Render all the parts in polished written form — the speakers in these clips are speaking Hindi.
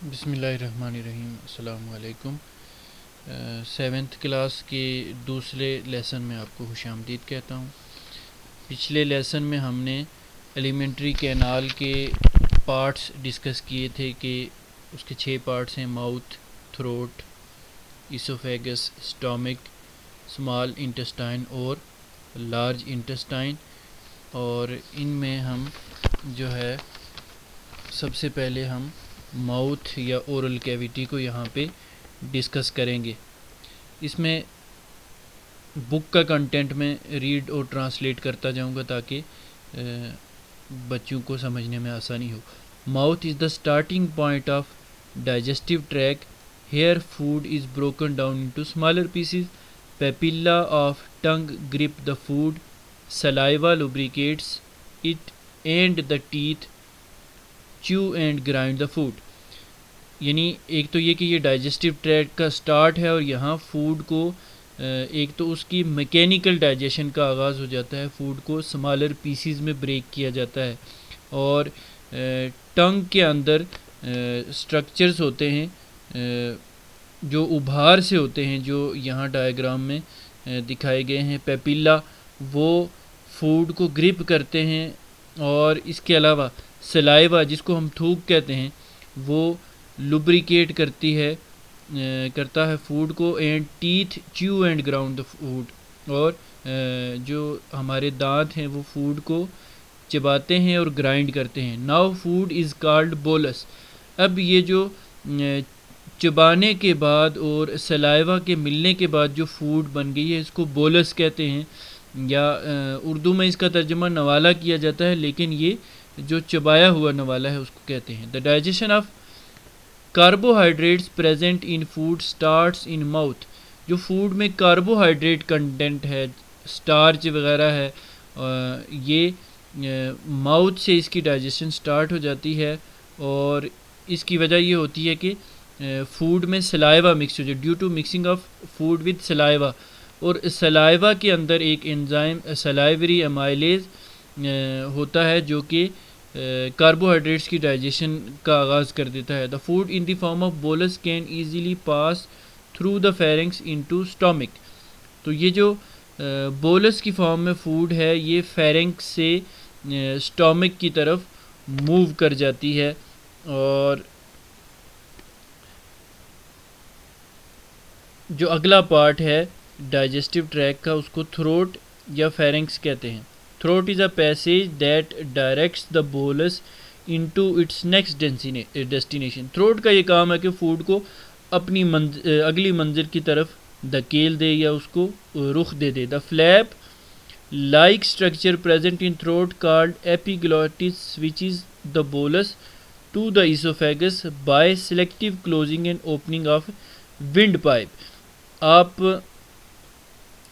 बिस्मिल्लाहिर्रहमानिर्रहीम। अस्सलाम वालेकुम। सेवन्थ क्लास के दूसरे लेसन में आपको खुशामदीद कहता हूँ। पिछले लेसन में हमने एलिमेंट्री कैनाल के पार्ट्स डिस्कस किए थे कि उसके 6 पार्ट्स हैं: mouth, throat, oesophagus, stomach, small intestine और लार्ज इंटेस्टाइन। और इनमें हम जो है सबसे पहले हम माउथ या ओरल कैविटी को यहाँ पे डिस्कस करेंगे। इसमें बुक का कंटेंट में रीड और ट्रांसलेट करता जाऊँगा ताकि बच्चों को समझने में आसानी हो। Mouth is the starting point of digestive tract. Here food is broken down into smaller pieces. Papilla of tongue grip the food. Saliva lubricates it and the teeth chew and grind the food. यानी एक तो ये कि ये डाइजेस्टिव ट्रैक्ट का स्टार्ट है और यहाँ फूड को एक तो उसकी मैकेनिकल डाइजेशन का आगाज़ हो जाता है, फूड को स्मॉलर पीसीज में ब्रेक किया जाता है और टंग के अंदर स्ट्रक्चर्स होते हैं जो उभार से होते हैं, जो यहाँ डायग्राम में दिखाए गए हैं। पेपिल्ला वो फूड को ग्रिप करते हैं और इसके अलावा सलाइवा जिसको हम थूक कहते हैं वो लुब्रिकेट करता है फूड को। And teeth chew and ground the food, और जो हमारे दांत हैं वो फूड को चबाते हैं और ग्राइंड करते हैं। Now food is called bolus. अब ये जो चबाने के बाद और सलाइवा के मिलने के बाद जो फूड बन गई है इसको बोलस कहते हैं, या उर्दू में इसका तर्जुमा नवाला किया जाता है, लेकिन ये जो चबाया हुआ नवाला है उसको कहते हैं। The digestion of carbohydrates present in food starts in mouth. जो फूड में कार्बोहाइड्रेट कंटेंट है, स्टार्च वगैरह है, ये माउथ से इसकी डाइजेशन स्टार्ट हो जाती है। और इसकी वजह ये होती है कि फूड में सलाइवा मिक्स हो जाए, due to mixing of food with saliva. और सलाइवा के अंदर एक एंजाइम सलाइवरी एमाइलेज होता है जो कि कार्बोहाइड्रेट्स की डाइजेशन का आगाज़ कर देता है। The food in the form of bolus can easily pass through the pharynx into stomach. तो ये जो बोलस की फॉर्म में फूड है ये फेरेंक्स से स्टोमिक की तरफ मूव कर जाती है। और जो अगला पार्ट है डाइजेस्टिव ट्रैक का उसको थ्रोट या फेरेंक्स कहते हैं। Throat is a passage that directs the bolus into its next destination. Throat का ये काम है कि फूड को अपनी अगली मंजिल की तरफ धकेल दे या उसको रुख दे दे। The flap like structure present in throat called epiglottis switches the bolus to the oesophagus by selective closing and opening of windpipe. आप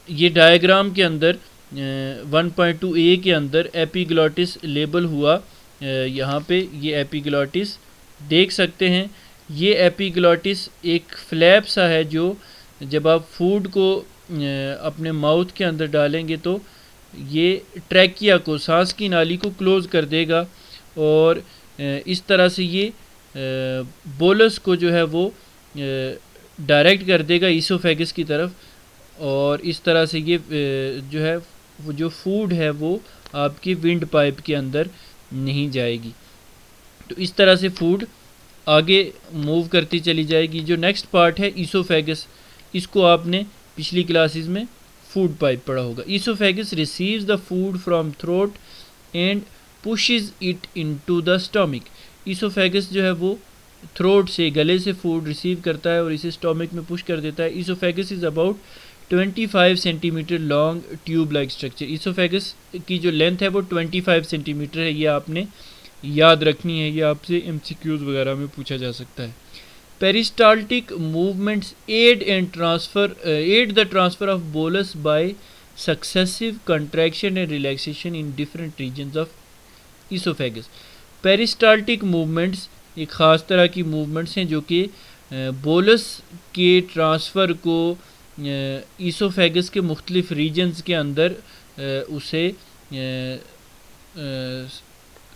ये डायग्राम के अंदर 1.2a के अंदर एपिग्लॉटिस लेबल हुआ, यहाँ पे ये एपिग्लॉटिस देख सकते हैं। ये एपिग्लॉटिस एक फ्लैप सा है जो जब आप फूड को अपने माउथ के अंदर डालेंगे तो ये ट्रैकिया को, सांस की नाली को क्लोज़ कर देगा और इस तरह से ये बोलस को जो है वो डायरेक्ट कर देगा ईसोफेगस की तरफ। और इस तरह से ये जो है वो जो फूड है वो आपकी विंड पाइप के अंदर नहीं जाएगी। तो इस तरह से फूड आगे मूव करती चली जाएगी। जो नेक्स्ट पार्ट है ईसोफेगस, इसको आपने पिछली क्लासेस में फूड पाइप पढ़ा होगा। Oesophagus receives the food from throat and pushes it into the stomach. Oesophagus जो है वो थ्रोट से, गले से फूड रिसीव करता है और इसे स्टोमिक में पुश कर देता है। Oesophagus is about 25 centimetre long tube like structure. Oesophagus की जो लेंथ है वो 25 सेंटीमीटर है, ये आपने याद रखनी है, ये आपसे MCQs वगैरह में पूछा जा सकता है। Peristaltic movements aid the transfer of bolus by successive contraction and relaxation in different regions of oesophagus. Peristaltic movements एक ख़ास तरह की मूवमेंट्स हैं जो कि बोलस के ट्रांसफ़र को ईसोफेगस के मुख्तलिफ रीजन्स के अंदर उसे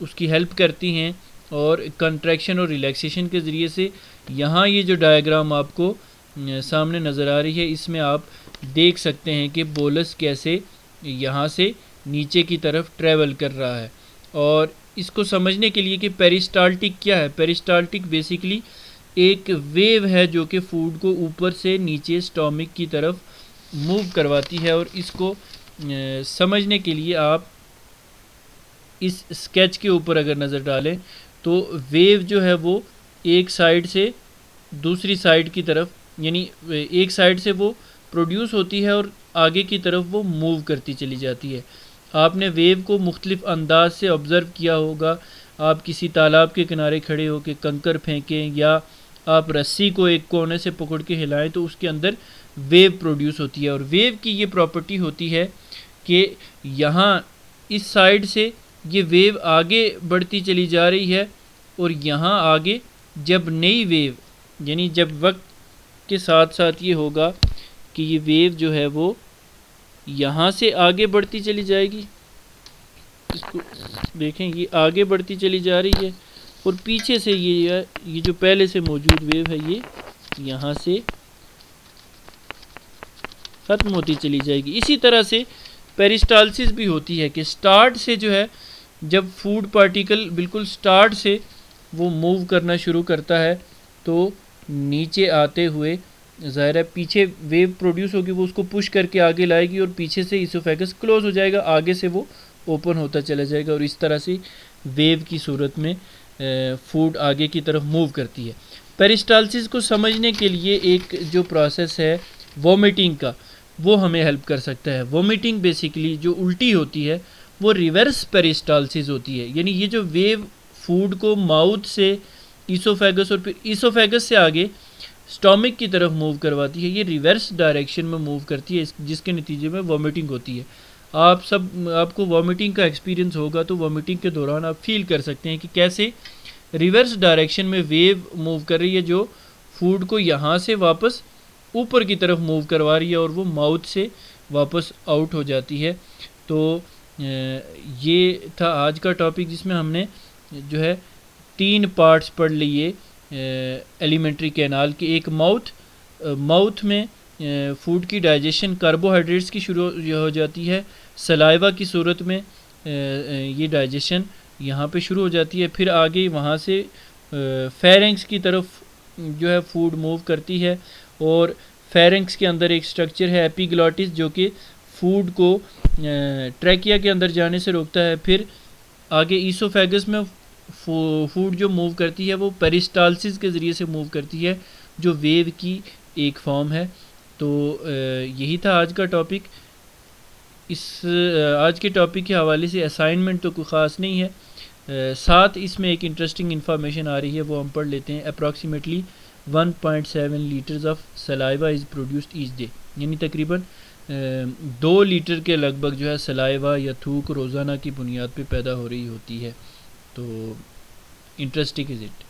उसकी हेल्प करती हैं और कंट्रैक्शन और रिलैक्सेशन के ज़रिए से। यहाँ ये जो डायग्राम आपको सामने नज़र आ रही है, इसमें आप देख सकते हैं कि बोलस कैसे यहाँ से नीचे की तरफ ट्रैवल कर रहा है। और इसको समझने के लिए कि पेरिस्टाल्टिक क्या है, पेरिस्टाल्टिक बेसिकली एक वेव है जो कि फूड को ऊपर से नीचे स्टोमिक की तरफ मूव करवाती है। और इसको समझने के लिए आप इस स्केच के ऊपर अगर नज़र डालें तो वेव जो है वो एक साइड से दूसरी साइड की तरफ, यानी एक साइड से वो प्रोड्यूस होती है और आगे की तरफ वो मूव करती चली जाती है। आपने वेव को मुख्तलिफ अंदाज से ऑब्ज़र्व किया होगा। आप किसी तालाब के किनारे खड़े होकर कंकर फेंकें या आप रस्सी को एक कोने से पकड़ के हिलाएं तो उसके अंदर वेव प्रोड्यूस होती है। और वेव की ये प्रॉपर्टी होती है कि यहाँ इस साइड से ये वेव आगे बढ़ती चली जा रही है और यहाँ आगे जब नई वेव, यानी जब वक्त के साथ साथ ये होगा कि ये वेव जो है वो यहाँ से आगे बढ़ती चली जाएगी। इसको देखें, ये आगे बढ़ती चली जा रही है और पीछे से ये जो पहले से मौजूद वेव है ये यहाँ से ख़त्म होती चली जाएगी। इसी तरह से पेरिस्टाल्सिस भी होती है कि स्टार्ट से जो है, जब फूड पार्टिकल बिल्कुल स्टार्ट से वो मूव करना शुरू करता है तो नीचे आते हुए ज़ाहिर है पीछे वेव प्रोड्यूस होगी, वो उसको पुश करके आगे लाएगी और पीछे से इसोफेगस क्लोज हो जाएगा, आगे से वो ओपन होता चला जाएगा और इस तरह से वेव की सूरत में फूड आगे की तरफ मूव करती है। पेरिस्टाल्सिस को समझने के लिए एक जो प्रोसेस है वोमिटिंग का, वो हमें हेल्प कर सकता है। वोमिटिंग बेसिकली जो उल्टी होती है वो रिवर्स पेरिस्टाल्सिस होती है, यानी ये जो वेव फूड को माउथ से ईसोफेगस और फिर ईसोफेगस से आगे स्टोमिक की तरफ मूव करवाती है, ये रिवर्स डायरेक्शन में मूव करती है, जिसके नतीजे में वोमिटिंग होती है। आपको वोमिटिंग का एक्सपीरियंस होगा तो वोमिटिंग के दौरान आप फील कर सकते हैं कि कैसे रिवर्स डायरेक्शन में वेव मूव कर रही है जो फूड को यहाँ से वापस ऊपर की तरफ मूव करवा रही है और वो माउथ से वापस आउट हो जाती है। तो ये था आज का टॉपिक जिसमें हमने जो है 3 पार्ट्स पढ़ लिए एलिमेंट्री कैनाल के। एक माउथ में फूड की डाइजेशन कार्बोहाइड्रेट्स की शुरू हो जाती है, सलाइवा की सूरत में ये डाइजेशन यहाँ पे शुरू हो जाती है, फिर आगे वहाँ से फेरेंक्स की तरफ जो है फूड मूव करती है और फेरेंक्स के अंदर एक स्ट्रक्चर है एपिग्लॉटिस जो कि फूड को ट्रैकिया के अंदर जाने से रोकता है। फिर आगे ईसोफेगस में फूड जो मूव करती है वो पेरिस्टाल्सिस के ज़रिए से मूव करती है जो वेव की एक फॉर्म है। तो यही था आज का टॉपिक। आज के टॉपिक के हवाले से असाइनमेंट तो कोई ख़ास नहीं है, साथ इसमें एक इंटरेस्टिंग इन्फॉर्मेशन आ रही है, वो हम पढ़ लेते हैं। Approximately 1.7 litres of saliva is produced each day, यानी तकरीबन 2 लीटर के लगभग जो है सलाइवा या थूक रोज़ाना की बुनियाद पे पैदा हो रही होती है। तो इंटरेस्टिंग इज़ इट।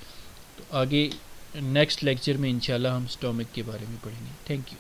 तो आगे नेक्स्ट लेक्चर में इंशाल्लाह हम स्टोमिक के बारे में पढ़ेंगे। Thank you.